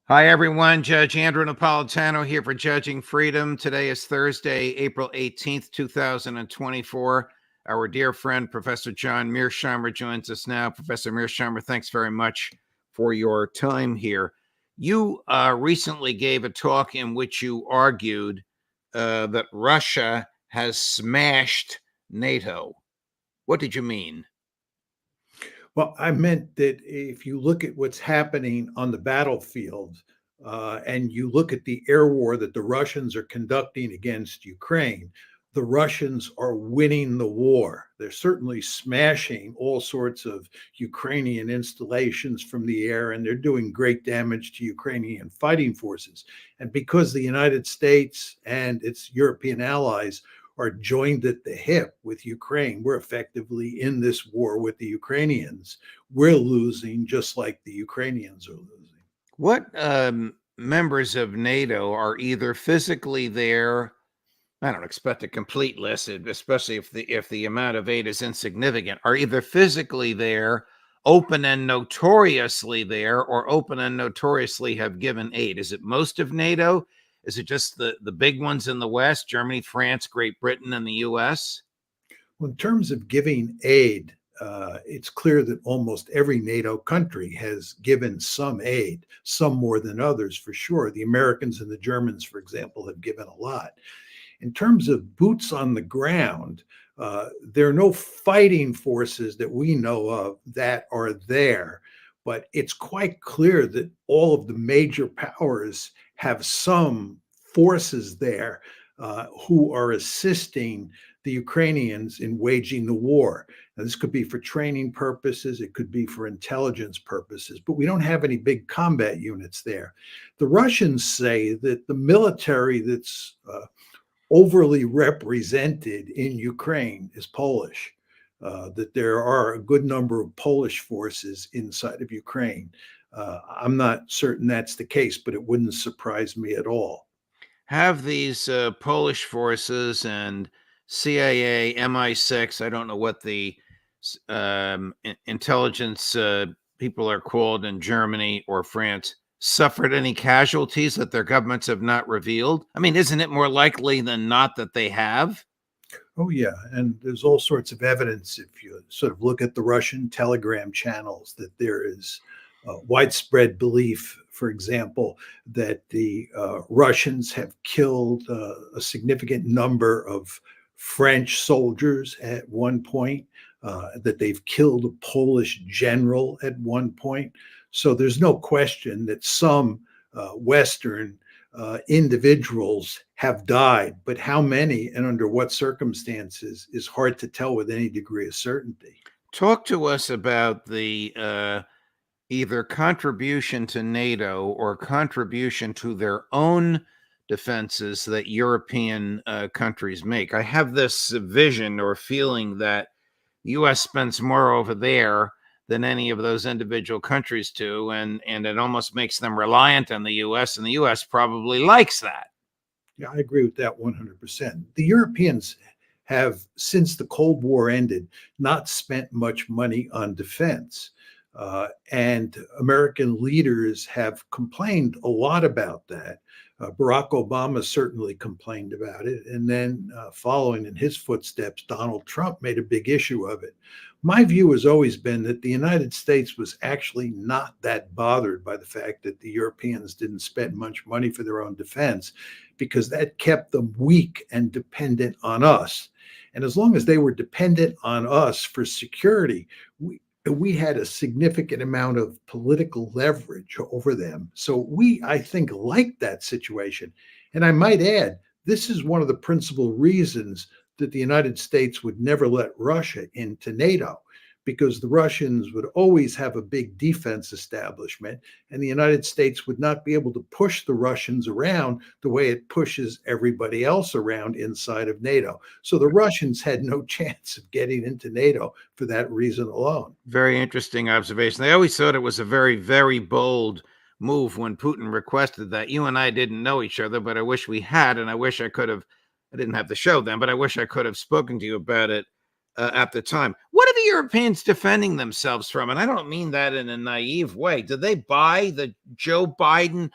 Hi, everyone. Judge Andrew Napolitano here for Judging Freedom. Today is Thursday, April 18th, 2024. Our dear friend, Professor John Mearsheimer, joins us now. Professor Mearsheimer, thanks very much for your time here. You recently gave a talk in which you argued that Russia has smashed NATO. What did you mean? Well, I meant that if you look at what's happening on the battlefield and you look at the air war that the Russians are conducting against Ukraine, the Russians are winning the war. They're certainly smashing all sorts of Ukrainian installations from the air, and they're doing great damage to Ukrainian fighting forces. And because the United States and its European allies are joined at the hip with Ukraine. We're effectively in this war with the Ukrainians. We're losing just like the Ukrainians are losing. What members of NATO are either physically there? I don't expect a complete list, especially if the amount of aid is insignificant, are either physically there, open and notoriously there, or open and notoriously have given aid. Is it most of NATO? Is it just the big ones in the West, Germany, France, Great Britain, and the US? Well, in terms of giving aid, it's clear that almost every NATO country has given some aid, some more than others for sure. The Americans and the Germans, for example, have given a lot. In terms of boots on the ground, there are no fighting forces that we know of that are there. But it's quite clear that all of the major powers have some forces there who are assisting the Ukrainians in waging the war. Now, this could be for training purposes, it could be for intelligence purposes, but we don't have any big combat units there. The Russians say that the military that's overly represented in Ukraine is Polish, that there are a good number of Polish forces inside of Ukraine. I'm not certain that's the case, but it wouldn't surprise me at all. Have these Polish forces and CIA, MI6, I don't know what the intelligence people are called in Germany or France, suffered any casualties that their governments have not revealed? I mean, isn't it more likely than not that they have? Oh, yeah. And there's all sorts of evidence if you sort of look at the Russian telegram channels that there is widespread belief, for example, that the Russians have killed a significant number of French soldiers at one point, that they've killed a Polish general at one point. So there's no question that some Western individuals have died, but how many and under what circumstances is hard to tell with any degree of certainty. Talk to us about the either contribution to NATO or contribution to their own defenses that European countries make. I have this vision or feeling that U.S. spends more over there than any of those individual countries do, and it almost makes them reliant on the U.S., and the U.S. probably likes that. Yeah, I agree with that 100%. The Europeans have, since the Cold War ended, not spent much money on defense. And American leaders have complained a lot about that. Barack Obama certainly complained about it. And then, following in his footsteps, Donald Trump made a big issue of it. My view has always been that the United States was actually not that bothered by the fact that the Europeans didn't spend much money for their own defense, because that kept them weak and dependent on us. And as long as they were dependent on us for security, we had a significant amount of political leverage over them. So we, I think, liked that situation. And I might add, this is one of the principal reasons that the United States would never let Russia into NATO, because the Russians would always have a big defense establishment, and the United States would not be able to push the Russians around the way it pushes everybody else around inside of NATO. So the Russians had no chance of getting into NATO for that reason alone. Very interesting observation. They always thought it was a very, very bold move when Putin requested that. You and I didn't know each other, but I wish we had, and I wish I could have. I didn't have the show then, but I wish I could have spoken to you about it at the time. What are the Europeans defending themselves from? And I don't mean that in a naive way. Do they buy the Joe Biden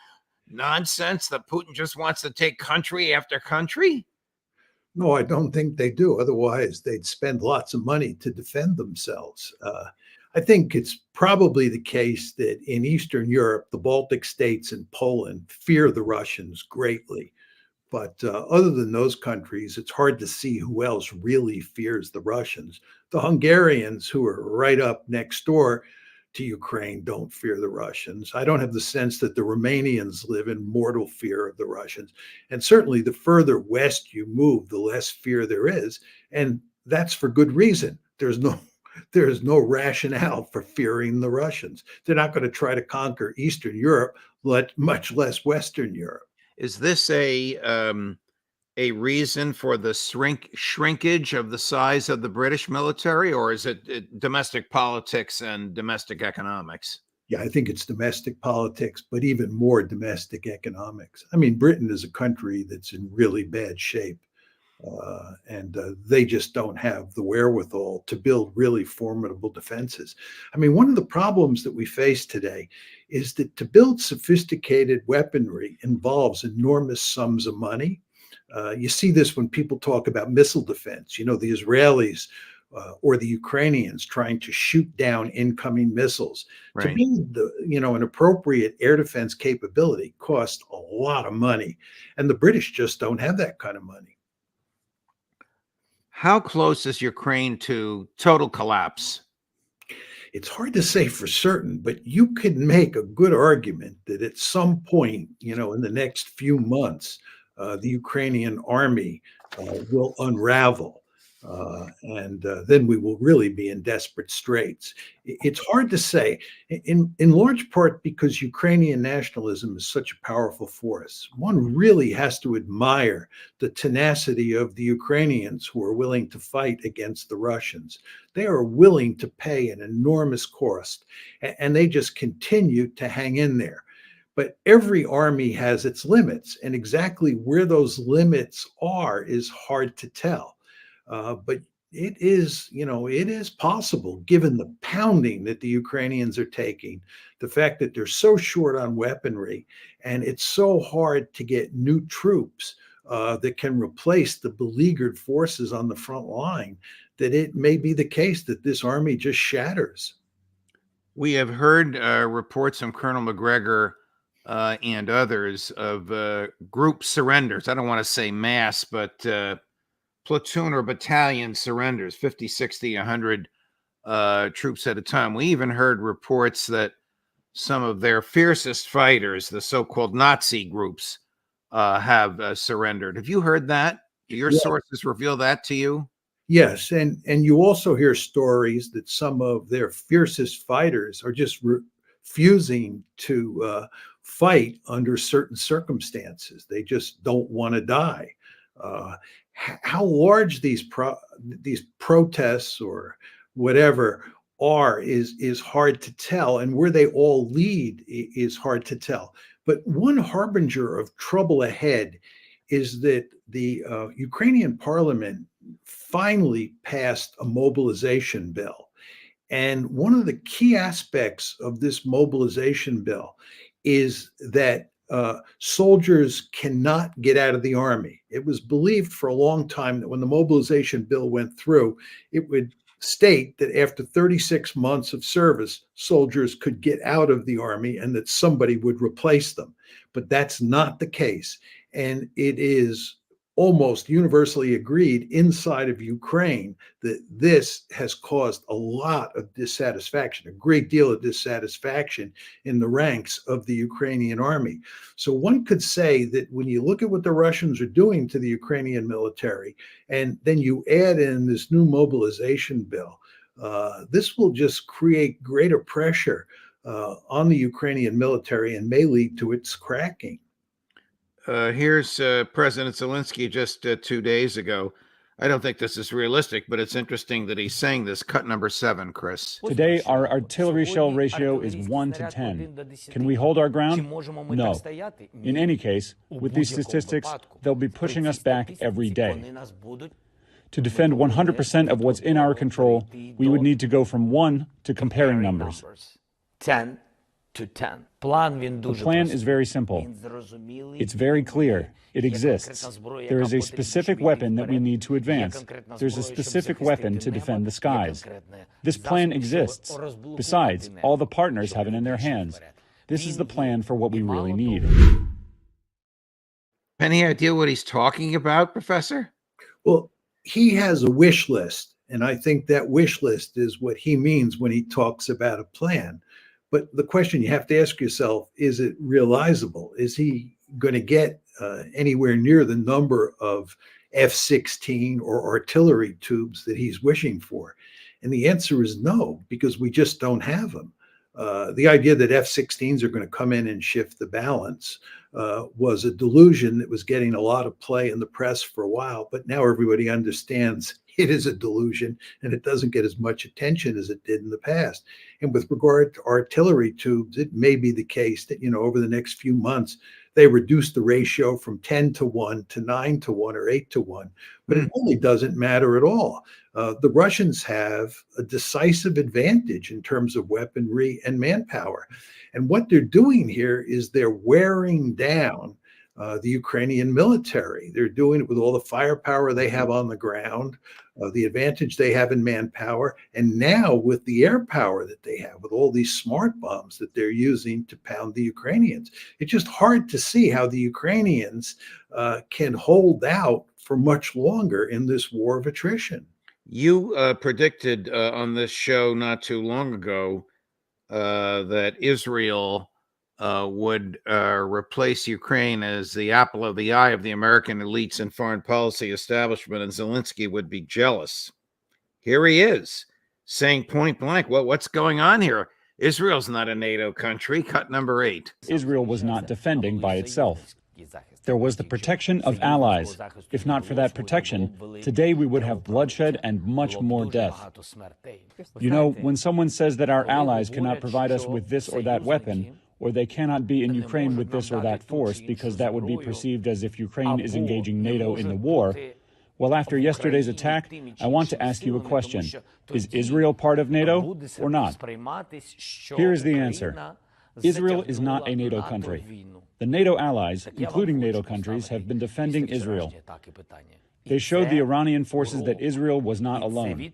nonsense that Putin just wants to take country after country? No, I don't think they do. Otherwise, they'd spend lots of money to defend themselves. I think it's probably the case that in Eastern Europe, the Baltic states and Poland fear the Russians greatly. But other than those countries, it's hard to see who else really fears the Russians. The Hungarians, who are right up next door to Ukraine, don't fear the Russians. I don't have the sense that the Romanians live in mortal fear of the Russians. And certainly, the further west you move, the less fear there is. And that's for good reason. There's no rationale for fearing the Russians. They're not going to try to conquer Eastern Europe, much less Western Europe. Is this a reason for the shrinkage of the size of the British military, or is it domestic politics and domestic economics? Yeah, I think it's domestic politics, but even more domestic economics. I mean, Britain is a country that's in really bad shape, and they just don't have the wherewithal to build really formidable defenses. I mean, one of the problems that we face today is that to build sophisticated weaponry involves enormous sums of money. You see this when people talk about missile defense. You know, the Israelis or the Ukrainians trying to shoot down incoming missiles. Right. To build an appropriate air defense capability costs a lot of money, and the British just don't have that kind of money. How close is Ukraine to total collapse? It's hard to say for certain, but you could make a good argument that at some point, in the next few months, the Ukrainian army will unravel. And then we will really be in desperate straits. It's hard to say, in large part because Ukrainian nationalism is such a powerful force. One really has to admire the tenacity of the Ukrainians who are willing to fight against the Russians. They are willing to pay an enormous cost, and they just continue to hang in there. But every army has its limits, and exactly where those limits are is hard to tell. But it is possible, given the pounding that the Ukrainians are taking, the fact that they're so short on weaponry, and it's so hard to get new troops that can replace the beleaguered forces on the front line, that it may be the case that this army just shatters. We have heard reports from Colonel McGregor and others of group surrenders. I don't want to say mass, but platoon or battalion surrenders, 50, 60, 100 troops at a time. We even heard reports that some of their fiercest fighters, the so-called Nazi groups, have surrendered. Have you heard that? Do your sources reveal that to you? Yes, and you also hear stories that some of their fiercest fighters are just refusing to fight under certain circumstances. They just don't want to die. How large these protests or whatever are is hard to tell, and where they all lead is hard to tell. But one harbinger of trouble ahead is that the Ukrainian parliament finally passed a mobilization bill. And one of the key aspects of this mobilization bill is that soldiers cannot get out of the army. It was believed for a long time that when the mobilization bill went through, it would state that after 36 months of service, soldiers could get out of the army and that somebody would replace them. But that's not the case. And it is almost universally agreed inside of Ukraine that this has caused a lot of dissatisfaction, a great deal of dissatisfaction in the ranks of the Ukrainian army. So one could say that when you look at what the Russians are doing to the Ukrainian military, and then you add in this new mobilization bill, this will just create greater pressure on the Ukrainian military and may lead to its cracking. Here's President Zelensky just 2 days ago. I don't think this is realistic, but it's interesting that he's saying this. Cut number 7, Chris. Today, our artillery shell ratio is 1 to 10. Can we hold our ground? No. In any case, with these statistics, they'll be pushing us back every day. To defend 100% of what's in our control, we would need to go from 1 to comparing numbers. 10 to 10. The plan is very simple. It's very clear. It exists. There is a specific weapon that we need to advance. There's a specific weapon to defend the skies. This plan exists. Besides, all the partners have it in their hands. This is the plan for what we really need. Any idea what he's talking about, Professor? Well, he has a wish list, and I think that wish list is what he means when he talks about a plan. But the question you have to ask yourself, is it realizable? Is he going to get anywhere near the number of F-16 or artillery tubes that he's wishing for? And the answer is no, because we just don't have them. The idea that F-16s are going to come in and shift the balance was a delusion that was getting a lot of play in the press for a while, but now everybody understands it is a delusion and it doesn't get as much attention as it did in the past. And with regard to artillery tubes, it may be the case that, over the next few months, they reduce the ratio from 10 to 1 to 9 to 1 or 8 to 1, but it really doesn't matter at all. The Russians have a decisive advantage in terms of weaponry and manpower. And what they're doing here is they're wearing down the Ukrainian military. They're doing it with all the firepower they have on the ground, the advantage they have in manpower, and now with the air power that they have, with all these smart bombs that they're using to pound the Ukrainians. It's just hard to see how the Ukrainians can hold out for much longer in this war of attrition. You predicted on this show not too long ago that Israel would replace Ukraine as the apple of the eye of the American elites and foreign policy establishment, and Zelensky would be jealous. Here he is saying point blank, well, what's going on here? Israel's not a NATO country. Cut number 8. Israel was not defending by itself. There was the protection of allies. If not for that protection, today we would have bloodshed and much more death. When someone says that our allies cannot provide us with this or that weapon, or they cannot be in Ukraine with this or that force because that would be perceived as if Ukraine is engaging NATO in the war, well, after yesterday's attack, I want to ask you a question. Is Israel part of NATO or not? Here is the answer. Israel is not a NATO country. The NATO allies, including NATO countries, have been defending Israel. They showed the Iranian forces that Israel was not alone.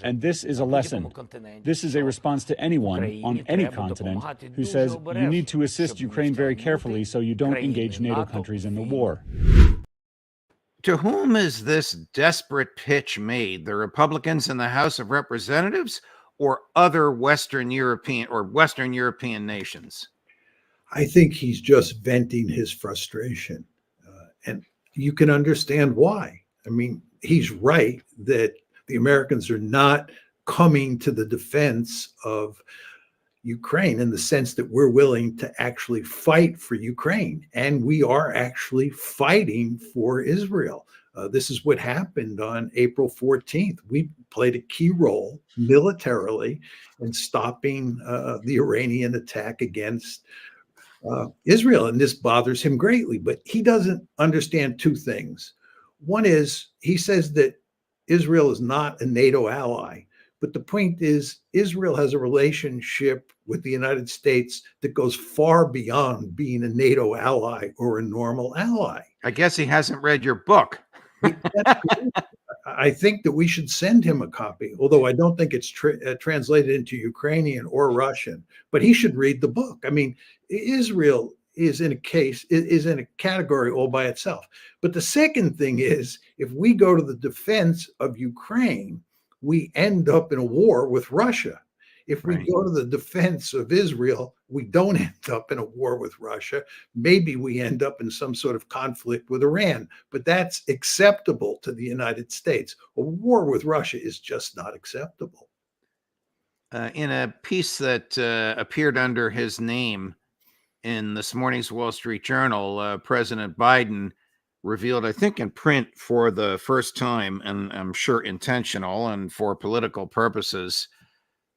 And this is a lesson. This is a response to anyone on any continent who says you need to assist Ukraine very carefully so you don't engage NATO countries in the war. To whom is this desperate pitch made? The Republicans in the House of Representatives or other Western European nations? I think he's just venting his frustration. And you can understand why. I mean, he's right that the Americans are not coming to the defense of Ukraine in the sense that we're willing to actually fight for Ukraine. And we are actually fighting for Israel. This is what happened on April 14th. We played a key role militarily in stopping the Iranian attack against Israel, and this bothers him greatly. But he doesn't understand two things. One is he says that Israel is not a NATO ally. But the point is, Israel has a relationship with the United States that goes far beyond being a NATO ally or a normal ally. I guess he hasn't read your book. I think that we should send him a copy, although I don't think it's translated into Ukrainian or Russian. But he should read the book. I mean, Israel is in a category all by itself. But the second thing is, if we go to the defense of Ukraine, we end up in a war with Russia. If we go to the defense of Israel, we don't end up in a war with Russia. Maybe we end up in some sort of conflict with Iran, but that's acceptable to the United States. A war with Russia is just not acceptable. In a piece that appeared under his name in this morning's Wall Street Journal, President Biden revealed, I think in print for the first time, and I'm sure intentional and for political purposes,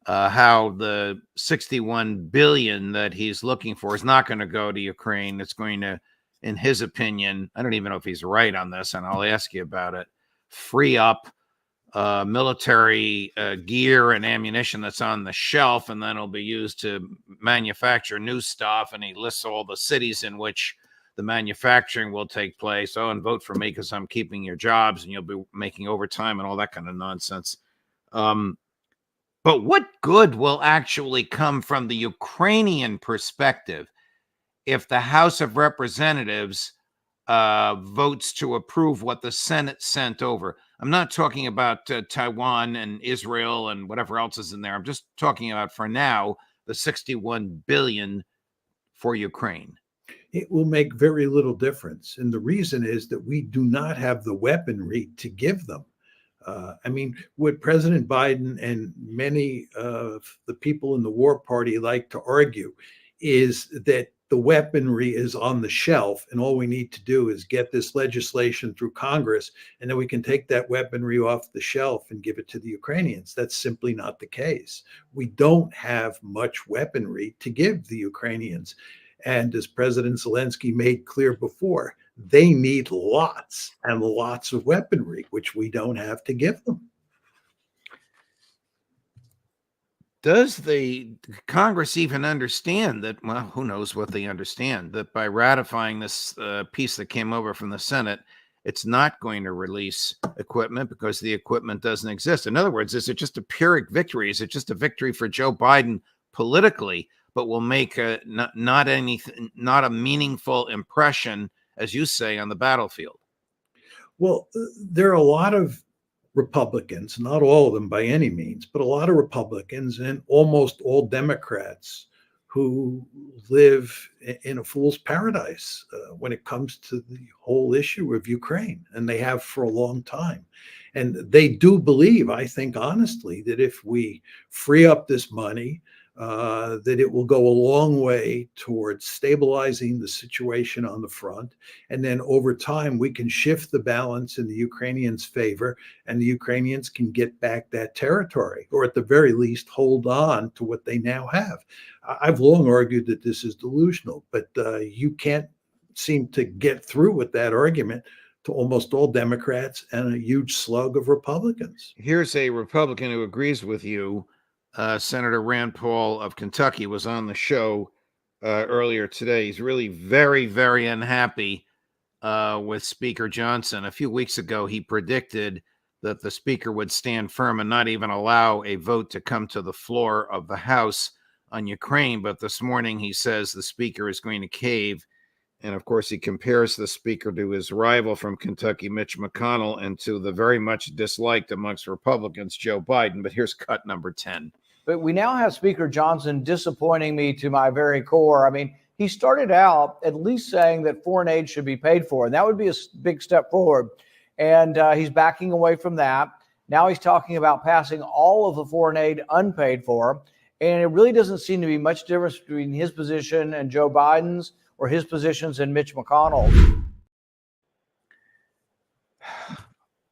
how the $61 billion that he's looking for is not going to go to Ukraine. It's going to, in his opinion, I don't even know if he's right on this, and I'll ask you about it, free up military gear and ammunition that's on the shelf, and then it'll be used to manufacture new stuff. And he lists all the cities in which the manufacturing will take place. Oh, and vote for me because I'm keeping your jobs and you'll be making overtime and all that kind of nonsense. But what good will actually come from the Ukrainian perspective if the House of Representatives votes to approve what the Senate sent over? I'm not talking about Taiwan and Israel and whatever else is in there. I'm just talking about, for now, the $61 billion for Ukraine. It will make very little difference. And the reason is that we do not have the weaponry to give them. I mean, what President Biden and many of the people in the war party like to argue is that the weaponry is on the shelf, and all we need to do is get this legislation through Congress, and then we can take that weaponry off the shelf and give it to the Ukrainians. That's simply not the case. We don't have much weaponry to give the Ukrainians. And as President Zelensky made clear before, they need lots and lots of weaponry, which we don't have to give them. Does the Congress even understand that? Well, who knows what they understand, that by ratifying this piece that came over from the Senate, it's not going to release equipment because the equipment doesn't exist. In other words, is it just a Pyrrhic victory? Is it just a victory for Joe Biden politically, but will make not a meaningful impression, as you say, on the battlefield? Well, there are a lot of Republicans, not all of them by any means, but a lot of Republicans and almost all Democrats who live in a fool's paradise when it comes to the whole issue of Ukraine, and they have for a long time. And they do believe, I think honestly, that if we free up this money, that it will go a long way towards stabilizing the situation on the front. And then over time, we can shift the balance in the Ukrainians' favor, and the Ukrainians can get back that territory, or at the very least, hold on to what they now have. I've long argued that this is delusional, but you can't seem to get through with that argument to almost all Democrats and a huge slug of Republicans. Here's a Republican who agrees with you. Senator Rand Paul of Kentucky was on the show earlier today. He's really very, very unhappy with Speaker Johnson. A few weeks ago, he predicted that the Speaker would stand firm and not even allow a vote to come to the floor of the House on Ukraine. But this morning, he says the Speaker is going to cave. And of course, he compares the Speaker to his rival from Kentucky, Mitch McConnell, and to the very much disliked amongst Republicans, Joe Biden. But here's cut number 10. But we now have Speaker Johnson disappointing me to my very core. I mean, he started out at least saying that foreign aid should be paid for, and that would be a big step forward. And he's backing away from that. Now he's talking about passing all of the foreign aid unpaid for. And it really doesn't seem to be much difference between his position and Joe Biden's, or his positions and Mitch McConnell.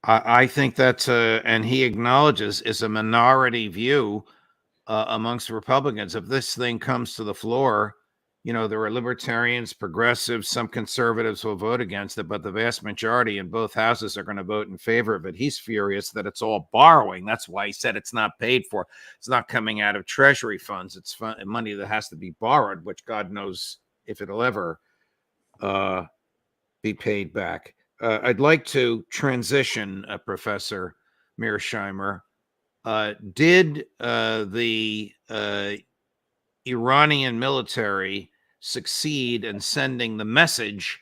I think that's and he acknowledges, is a minority view amongst Republicans. If this thing comes to the floor, you know, there are libertarians, progressives, some conservatives will vote against it, but the vast majority in both houses are going to vote in favor of it. He's furious that it's all borrowing. That's why he said it's not paid for. It's not coming out of Treasury funds. It's money that has to be borrowed, which God knows if it'll ever be paid back. I'd like to transition, Professor Mearsheimer. Did the Iranian military succeed in sending the message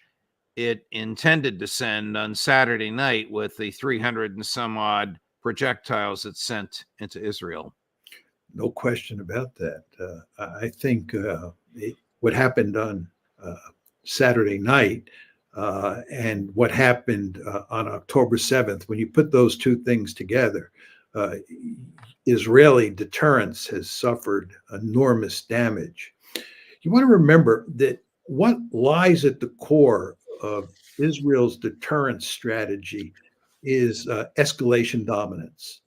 it intended to send on Saturday night with the 300 and some odd projectiles it sent into Israel? No question about that. I think what happened on Saturday night and what happened on October 7th, when you put those two things together, Israeli deterrence has suffered enormous damage. You want to remember that what lies at the core of Israel's deterrence strategy is escalation dominance.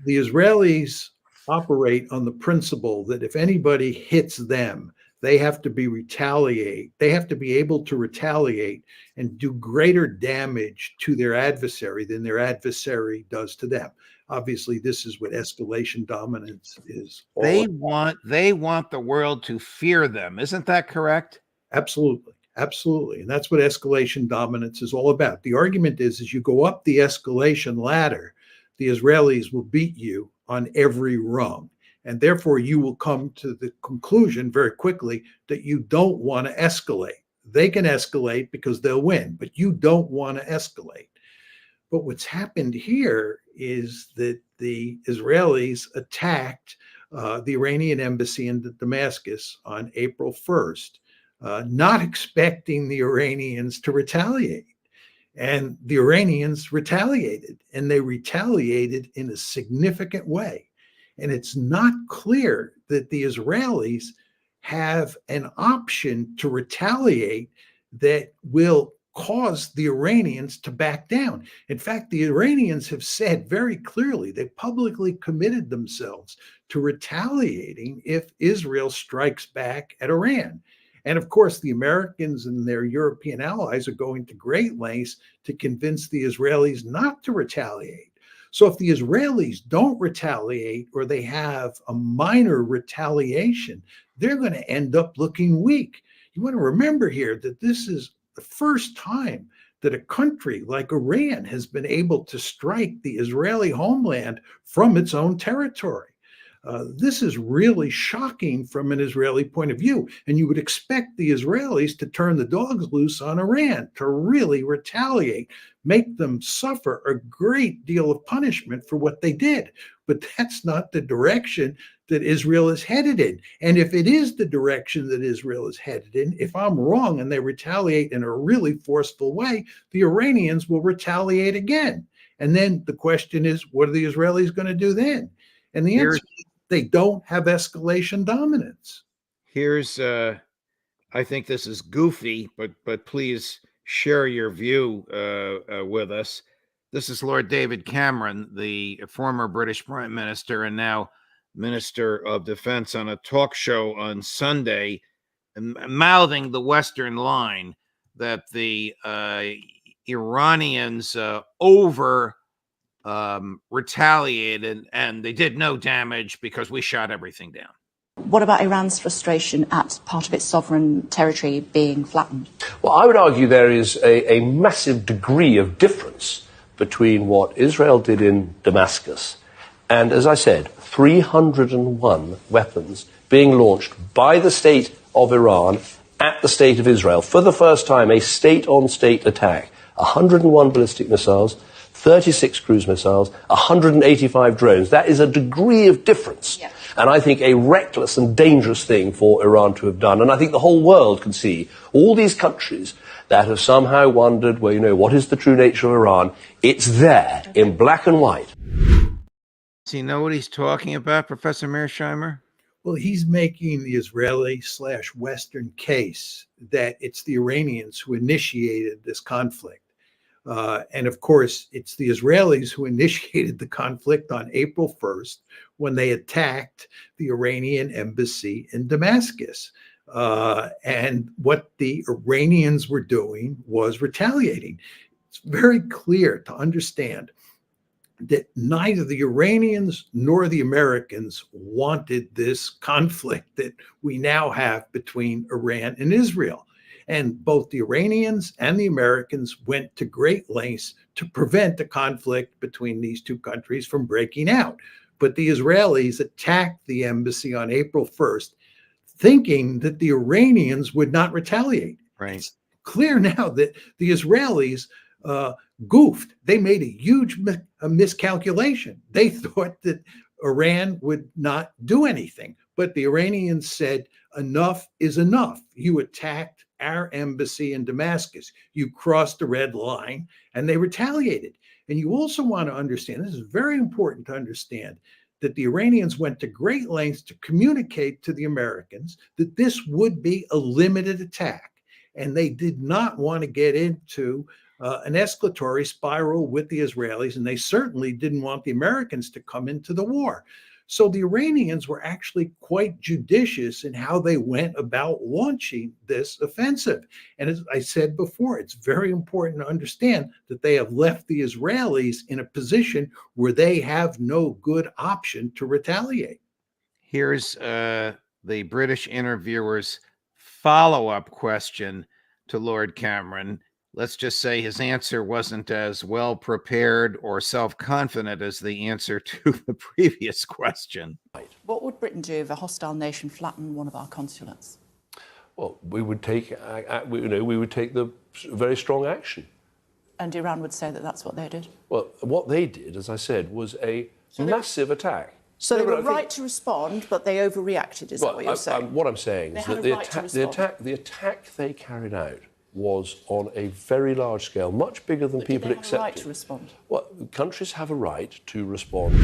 The Israelis operate on the principle that if anybody hits them, they have to be able to retaliate and do greater damage to their adversary than their adversary does to them. Obviously, this is what escalation dominance is. They want the world to fear them. Isn't that correct? Absolutely. Absolutely. And that's what escalation dominance is all about. The argument is, as you go up the escalation ladder, the Israelis will beat you on every rung. And therefore, you will come to the conclusion very quickly that you don't want to escalate. They can escalate because they'll win, but you don't want to escalate. But what's happened here is that the Israelis attacked the Iranian embassy in Damascus on April 1st, not expecting the Iranians to retaliate. And the Iranians retaliated, and they retaliated in a significant way. And it's not clear that the Israelis have an option to retaliate that will cause the Iranians to back down. In fact, the Iranians have said very clearly, they publicly committed themselves to retaliating if Israel strikes back at Iran. And of course, the Americans and their European allies are going to great lengths to convince the Israelis not to retaliate. So if the Israelis don't retaliate, or they have a minor retaliation, they're going to end up looking weak. You want to remember here that this is the first time that a country like Iran has been able to strike the Israeli homeland from its own territory. This is really shocking from an Israeli point of view. And you would expect the Israelis to turn the dogs loose on Iran, to really retaliate, make them suffer a great deal of punishment for what they did. But that's not the direction that Israel is headed in. And if it is the direction that Israel is headed in, if I'm wrong and they retaliate in a really forceful way, the Iranians will retaliate again. And then the question is, what are the Israelis going to do then? And the answer is, they don't have escalation dominance. Here's, I think this is goofy, but please share your view with us. This is Lord David Cameron, the former British Prime Minister and now Minister of Defense, on a talk show on Sunday, mouthing the Western line that the Iranians retaliated, and they did no damage because we shot everything down. What about Iran's frustration at part of its sovereign territory being flattened? Well, I would argue there is a massive degree of difference between what Israel did in Damascus and, as I said, 301 weapons being launched by the state of Iran at the state of Israel. For the first time, a state-on-state attack. 101 ballistic missiles, 36 cruise missiles, 185 drones. That is a degree of difference. Yeah. And I think a reckless and dangerous thing for Iran to have done. And I think the whole world can see all these countries that have somehow wondered, well, you know, what is the true nature of Iran? It's there in black and white. Does he know what he's talking about, Professor Mearsheimer? Well, he's making the Israeli/Western case that it's the Iranians who initiated this conflict. And of course, it's the Israelis who initiated the conflict on April 1st when they attacked the Iranian embassy in Damascus. And what the Iranians were doing was retaliating. It's very clear to understand that neither the Iranians nor the Americans wanted this conflict that we now have between Iran and Israel. And both the Iranians and the Americans went to great lengths to prevent a conflict between these two countries from breaking out. But the Israelis attacked the embassy on April 1st, thinking that the Iranians would not retaliate. Right. It's clear now that the Israelis goofed. They made a huge miscalculation. They thought that Iran would not do anything. But the Iranians said, enough is enough. You attacked our embassy in Damascus. You crossed the red line, and they retaliated. And you also want to understand, this is very important to understand, that the Iranians went to great lengths to communicate to the Americans that this would be a limited attack. And they did not want to get into an escalatory spiral with the Israelis, and they certainly didn't want the Americans to come into the war. So the Iranians were actually quite judicious in how they went about launching this offensive. And as I said before, it's very important to understand that they have left the Israelis in a position where they have no good option to retaliate. Here's the British interviewer's follow-up question to Lord Cameron. Let's just say his answer wasn't as well prepared or self-confident as the answer to the previous question. What would Britain do if a hostile nation flattened one of our consulates? Well, we would take the very strong action. And Iran would say that that's what they did? Well, what they did, as I said, was a massive attack. So they were right to respond, but they overreacted, is that what you're saying? What I'm saying is that the attack they carried out was on a very large scale, much bigger than people accepted. They have a right to respond? Well, countries have a right to respond.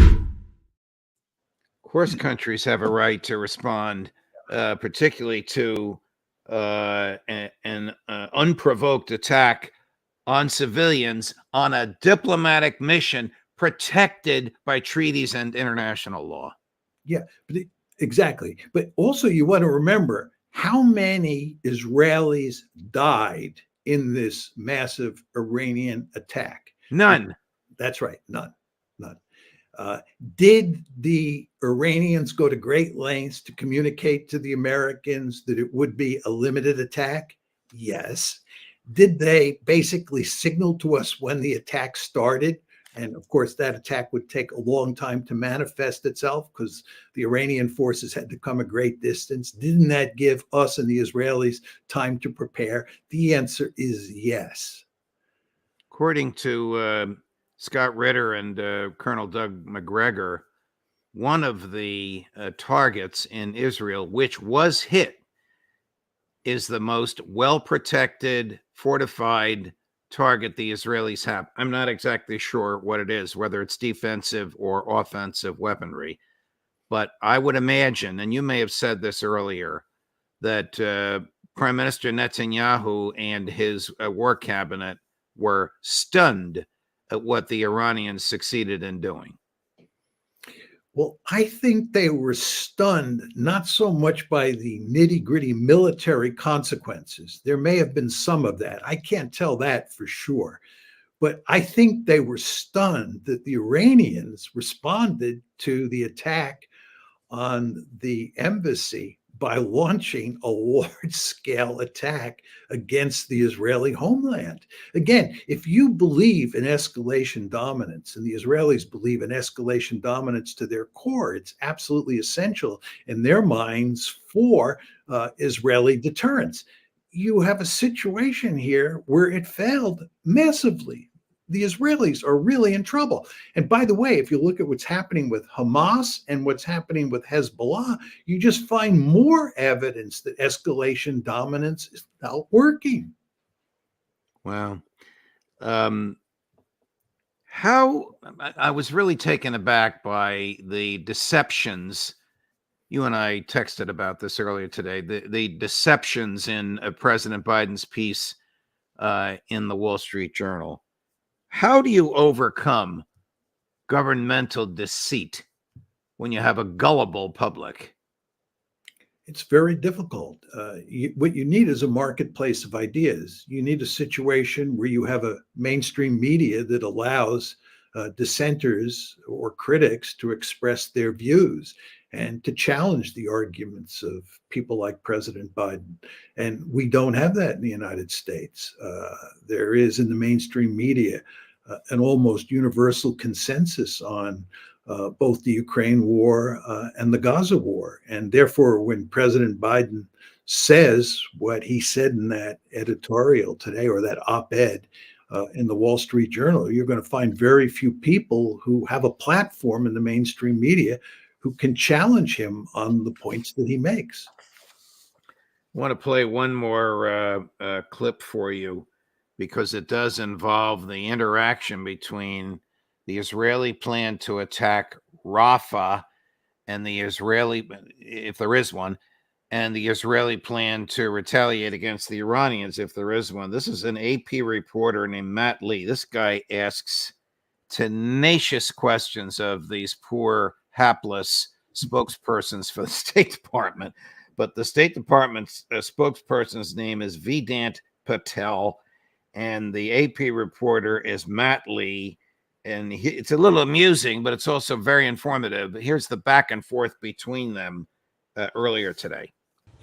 Of course, countries have a right to respond, particularly to an unprovoked attack on civilians on a diplomatic mission protected by treaties and international law. Yeah, exactly. But also you want to remember how many Israelis died in this massive Iranian attack. None. That's right, none. Did the Iranians go to great lengths to communicate to the Americans that it would be a limited attack? Yes. Did they basically signal to us when the attack started? And of course, that attack would take a long time to manifest itself because the Iranian forces had to come a great distance. Didn't that give us and the Israelis time to prepare? The answer is yes. According to Scott Ritter and Colonel Doug McGregor, one of the targets in Israel, which was hit, is the most well-protected, fortified target the Israelis have. I'm not exactly sure what it is, whether it's defensive or offensive weaponry. But I would imagine, and you may have said this earlier, that Prime Minister Netanyahu and his war cabinet were stunned at what the Iranians succeeded in doing. Well, I think they were stunned not so much by the nitty-gritty military consequences. There may have been some of that. I can't tell that for sure. But I think they were stunned that the Iranians responded to the attack on the embassy by launching a large-scale attack against the Israeli homeland. Again, if you believe in escalation dominance, and the Israelis believe in escalation dominance to their core, it's absolutely essential in their minds for Israeli deterrence. You have a situation here where it failed massively. The Israelis are really in trouble. And by the way, if you look at what's happening with Hamas and what's happening with Hezbollah, you just find more evidence that escalation dominance is not working. Wow. How I was really taken aback by the deceptions. You and I texted about this earlier today, the deceptions in President Biden's piece in the Wall Street Journal. How do you overcome governmental deceit when you have a gullible public? It's very difficult. What you need is a marketplace of ideas. You need a situation where you have a mainstream media that allows dissenters or critics to express their views and to challenge the arguments of people like President Biden. And we don't have that in the United States. There is in the mainstream media an almost universal consensus on both the Ukraine war and the Gaza war. And therefore, when President Biden says what he said in that editorial today, or that op-ed in the Wall Street Journal, you're going to find very few people who have a platform in the mainstream media who can challenge him on the points that he makes. I want to play one more clip for you, because it does involve the interaction between the Israeli plan to attack Rafah and the Israeli, if there is one, and the Israeli plan to retaliate against the Iranians, if there is one. This is an AP reporter named Matt Lee. This guy asks tenacious questions of these poor, hapless spokespersons for the State Department, but the State Department's spokesperson's name is Vedant Patel, and the AP reporter is Matt Lee. And it's a little amusing, but it's also very informative. Here's the back and forth between them earlier today.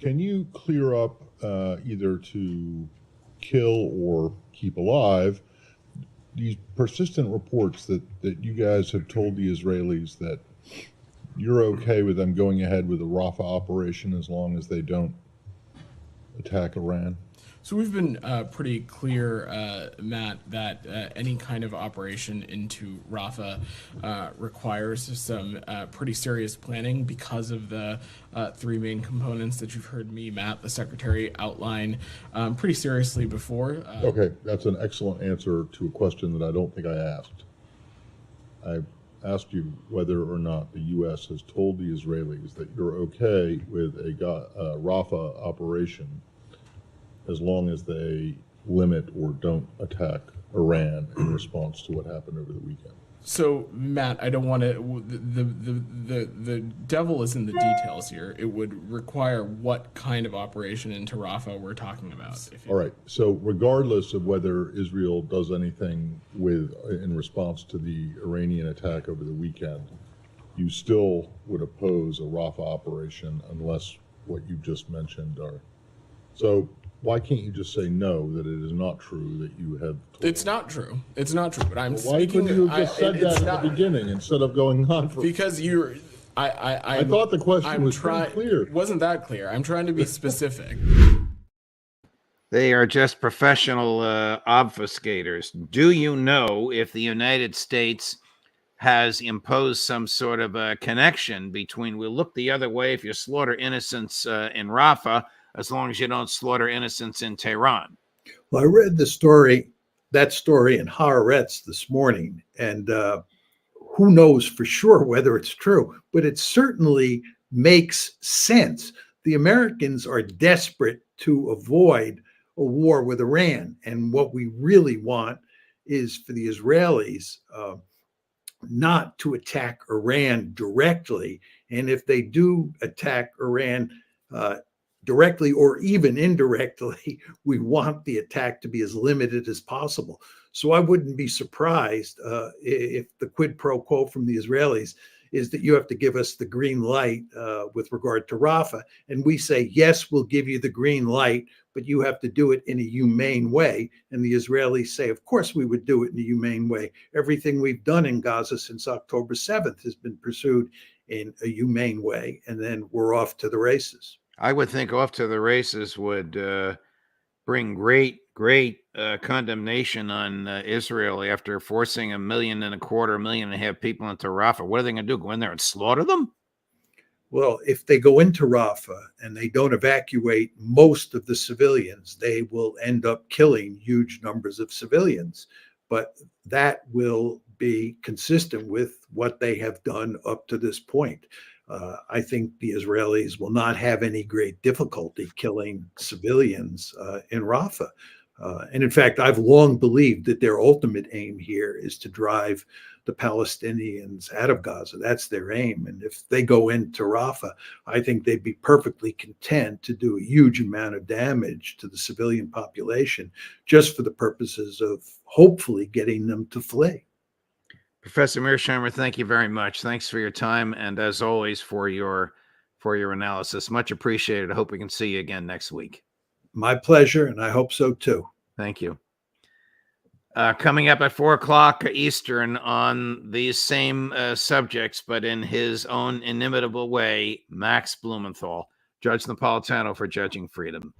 Can you clear up either to kill or keep alive these persistent reports that you guys have told the Israelis that you're okay with them going ahead with the Rafah operation as long as they don't attack Iran? So we've been pretty clear, Matt, that any kind of operation into Rafah requires some pretty serious planning because of the three main components that you've heard me, Matt, the Secretary, outline pretty seriously before. Okay, that's an excellent answer to a question that I don't think I asked. I asked you whether or not the U.S. has told the Israelis that you're okay with a Rafah operation as long as they limit or don't attack Iran in response to what happened over the weekend. So, Matt, I don't want to. The devil is in the details here. It would require what kind of operation into Rafah we're talking about. All right. So, regardless of whether Israel does anything in response to the Iranian attack over the weekend, you still would oppose a Rafah operation unless what you just mentioned are. So, why can't you just say no, that it is not true that you have told It's not true. It's not true. But I'm why speaking. couldn't you have just said that at the beginning instead of going on for? Because you're. I thought the question was pretty clear. It wasn't that clear. I'm trying to be specific. They are just professional obfuscators. Do you know if the United States has imposed some sort of a connection between we'll look the other way if you slaughter innocents in Rafah, as long as you don't slaughter innocents in Tehran? Well, I read that story in Haaretz this morning, and who knows for sure whether it's true, but it certainly makes sense. The Americans are desperate to avoid a war with Iran, and what we really want is for the Israelis not to attack Iran directly, and if they do attack Iran directly or even indirectly, we want the attack to be as limited as possible. So I wouldn't be surprised if the quid pro quo from the Israelis is that you have to give us the green light with regard to Rafah. And we say, yes, we'll give you the green light, but you have to do it in a humane way. And the Israelis say, of course, we would do it in a humane way. Everything we've done in Gaza since October 7th has been pursued in a humane way. And then we're off to the races. I would think off to the races would bring great condemnation on Israel after forcing 1.25 million, 1.5 million people into Rafah. What are they going to do? Go in there and slaughter them? Well, if they go into Rafah and they don't evacuate most of the civilians, they will end up killing huge numbers of civilians. But that will be consistent with what they have done up to this point. I think the Israelis will not have any great difficulty killing civilians in Rafah. And in fact, I've long believed that their ultimate aim here is to drive the Palestinians out of Gaza. That's their aim. And if they go into Rafah, I think they'd be perfectly content to do a huge amount of damage to the civilian population just for the purposes of hopefully getting them to flee. Professor Mearsheimer, thank you very much. Thanks for your time, and as always, for your analysis. Much appreciated. I hope we can see you again next week. My pleasure, and I hope so too. Thank you. Coming up at 4:00 Eastern on these same subjects, but in his own inimitable way, Max Blumenthal, Judge Napolitano for Judging Freedom.